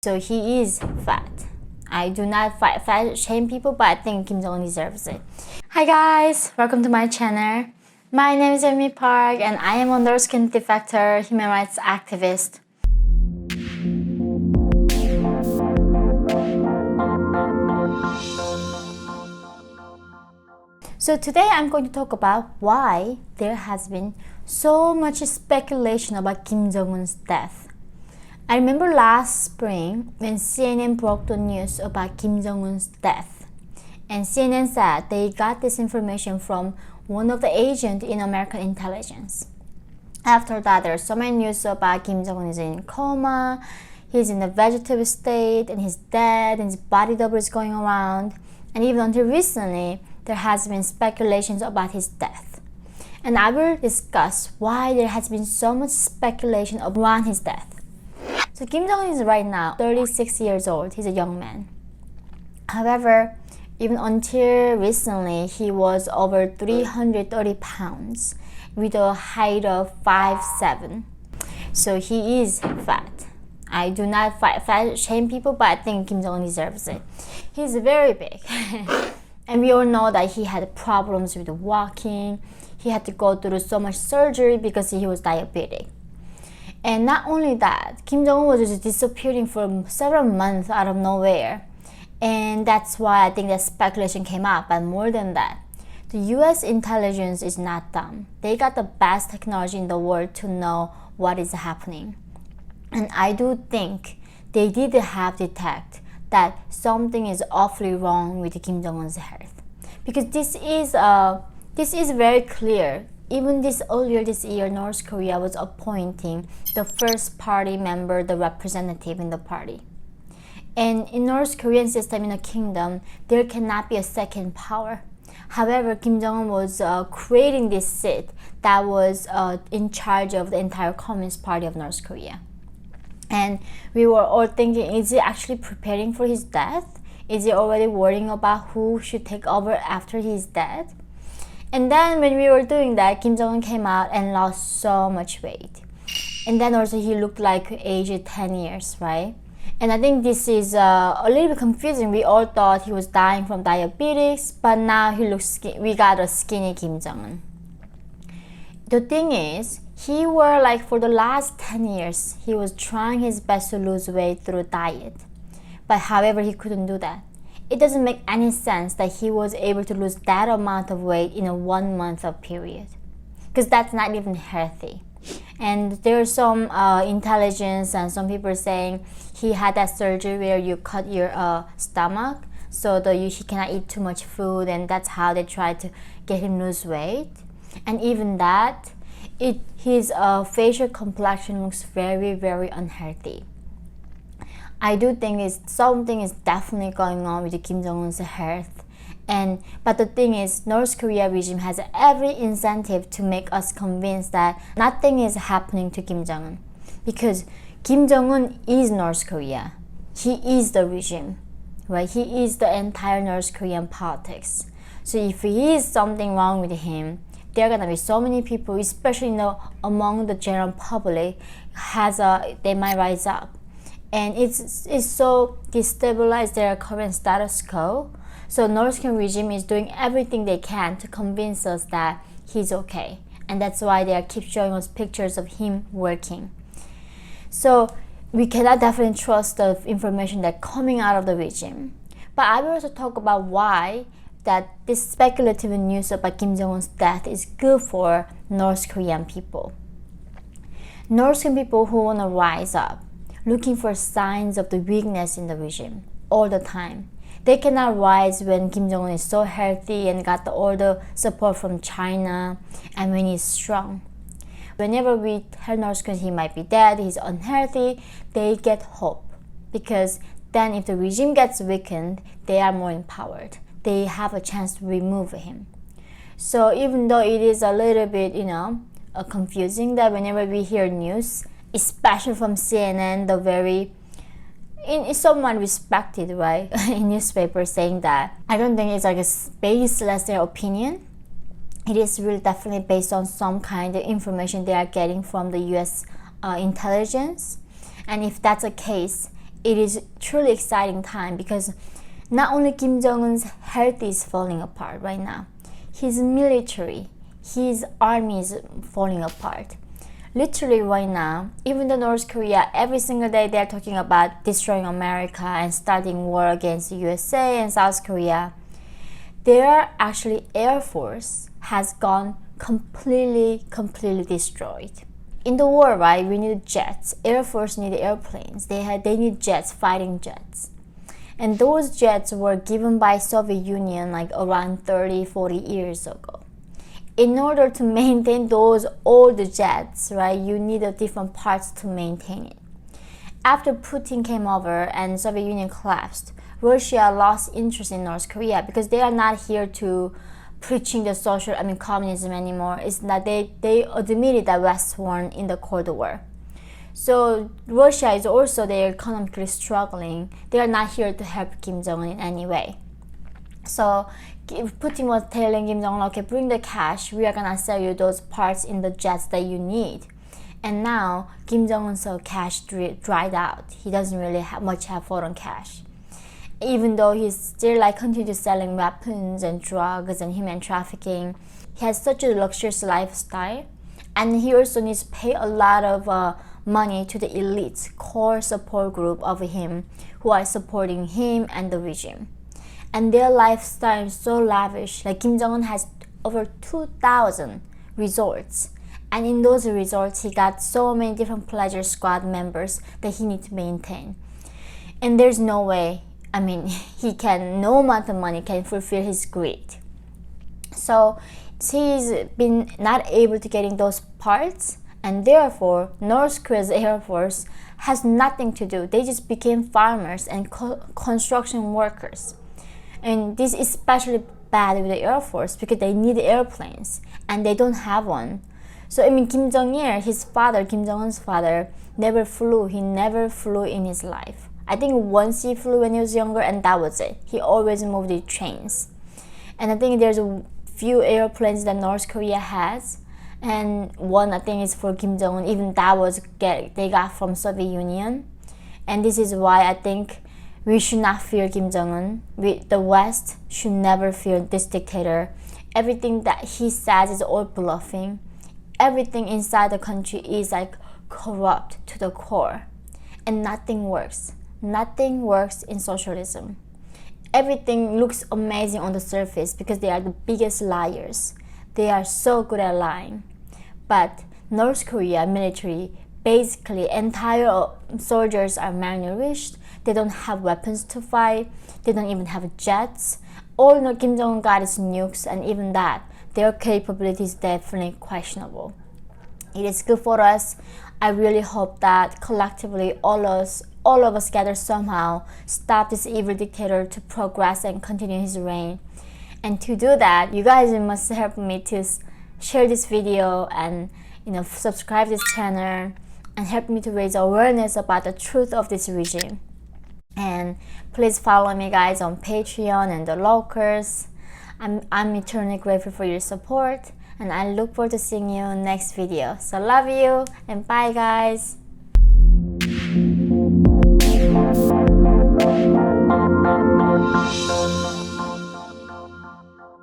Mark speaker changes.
Speaker 1: So he is fat. I do not fat shame people, but I think Kim Jong-un deserves it. Hi guys, welcome to my channel. My name is Yeonmi Park and I am a nurse skin defector, human rights activist. So today I'm going to talk about why there has been so much speculation about Kim Jong-un's death. I remember last spring when CNN broke the news about Kim Jong-un's death. And CNN said they got this information from one of the agents in American intelligence. After that, there's so many news about Kim Jong-un is in coma, he's in a vegetative state, and he's dead, and his body double is going around. And even until recently, there has been speculations about his death. And I will discuss why there has been so much speculation around his death. So Kim Jong-un is right now 36 years old. He's a young man. However, even until recently, he was over 330 pounds with a height of 5'7". So he is fat. I do not fat shame people, but I think Kim Jong-un deserves it. He's very big. And we all know that he had problems with walking. He had to go through so much surgery because he was diabetic. And not only that, Kim Jong-un was just disappearing for several months out of nowhere. And that's why I think that speculation came up. But more than that, the US intelligence is not dumb. They got the best technology in the world to know what is happening. And I do think they did have detect that something is awfully wrong with Kim Jong-un's health. Because this is very clear. Even earlier this year, North Korea was appointing the first party member, the representative in the party. And in North Korean system, in a kingdom, there cannot be a second power. However, Kim Jong-un was creating this seat that was in charge of the entire Communist Party of North Korea. And we were all thinking, is he actually preparing for his death? Is he already worrying about who should take over after he's dead? And then when we were doing that, Kim Jong-un came out and lost so much weight. And then also he looked like aged 10 years, right? And I think this is a little bit confusing. We all thought he was dying from diabetes, but now we got a skinny Kim Jong-un. The thing is, for the last 10 years, he was trying his best to lose weight through diet. But however, he couldn't do that. It doesn't make any sense that he was able to lose that amount of weight in a 1 month of period. Because that's not even healthy. And there's some intelligence and some people saying he had that surgery where you cut your stomach so that he cannot eat too much food, and that's how they try to get him lose weight. And even that, his facial complexion looks very, very unhealthy. I do think something is definitely going on with Kim Jong-un's health. But the thing is, North Korea regime has every incentive to make us convinced that nothing is happening to Kim Jong-un. Because Kim Jong-un is North Korea. He is the regime, right? He is the entire North Korean politics. So if there is something wrong with him, there are gonna be so many people, especially among the general public, they might rise up. And it's so destabilized their current status quo. So North Korean regime is doing everything they can to convince us that he's okay. And that's why they keep showing us pictures of him working. So we cannot definitely trust the information that's coming out of the regime. But I will also talk about why that this speculative news about Kim Jong-un's death is good for North Korean people. North Korean people who want to rise up, looking for signs of the weakness in the regime all the time. They cannot rise when Kim Jong-un is so healthy and got all the support from China and when he's strong. Whenever we tell North Koreans he might be dead, he's unhealthy, they get hope. Because then if the regime gets weakened, they are more empowered. They have a chance to remove him. So even though it is a little bit, confusing that whenever we hear news, especially from CNN, someone respected, right, in newspapers saying that, I don't think it's like a baseless their opinion. It is really definitely based on some kind of information they are getting from the US intelligence. And if that's the case, it is truly exciting time because not only Kim Jong-un's health is falling apart right now, his military, his army is falling apart. Literally right now, even the North Korea, every single day they're talking about destroying America and starting war against the USA and South Korea. Their actually Air Force has gone completely destroyed. In the war, right, we need jets. Air Force need airplanes. They need jets, fighting jets. And those jets were given by Soviet Union like around 30-40 years ago. In order to maintain those old jets, right, you need a different parts to maintain it. After Putin came over and Soviet Union collapsed, Russia lost interest in North Korea because they are not here to preaching the communism anymore. It's that they admitted that West won in the Cold War. So Russia is also they're economically struggling. They are not here to help Kim Jong-un in any way. So Putin was telling Kim Jong-un, okay, bring the cash. We are gonna sell you those parts in the jets that you need. And now Kim Jong-un's cash dried out. He doesn't really have foreign cash. Even though he's still continue selling weapons and drugs and human trafficking, he has such a luxurious lifestyle, and he also needs to pay a lot of money to the elite core support group of him who are supporting him and the regime. And their lifestyle is so lavish. Like Kim Jong-un has over 2,000 resorts, and in those resorts he got so many different pleasure squad members that he needs to maintain. And there's no way, no amount of money can fulfill his greed. So he's been not able to getting those parts, and therefore North Korea's Air Force has nothing to do. They just became farmers and construction workers. And this is especially bad with the Air Force because they need airplanes and they don't have one. So Kim Jong-il, his father, Kim Jong-un's father, never flew. He never flew in his life. I think once he flew when he was younger, and that was it. He always moved with trains. And I think there's a few airplanes that North Korea has, and one I think is for Kim Jong-un. Even that was they got from Soviet Union. And this is why I think we should not fear Kim Jong-un. The West should never fear this dictator. Everything that he says is all bluffing. Everything inside the country is corrupt to the core, and nothing works. Nothing works in socialism. Everything looks amazing on the surface because they are the biggest liars. They are so good at lying. But North Korea military, basically entire soldiers are malnourished. They don't have weapons to fight. They don't even have jets. All Kim Jong-un got is nukes, and even that, their capability is definitely questionable. It is good for us. I really hope that collectively all of us gather somehow stop this evil dictator to progress and continue his reign. And to do that, you guys must help me to share this video and subscribe this channel and help me to raise awareness about the truth of this regime. And please follow me guys on Patreon and the locals. I'm eternally grateful for your support, and I look forward to seeing you next video. So love you and bye guys.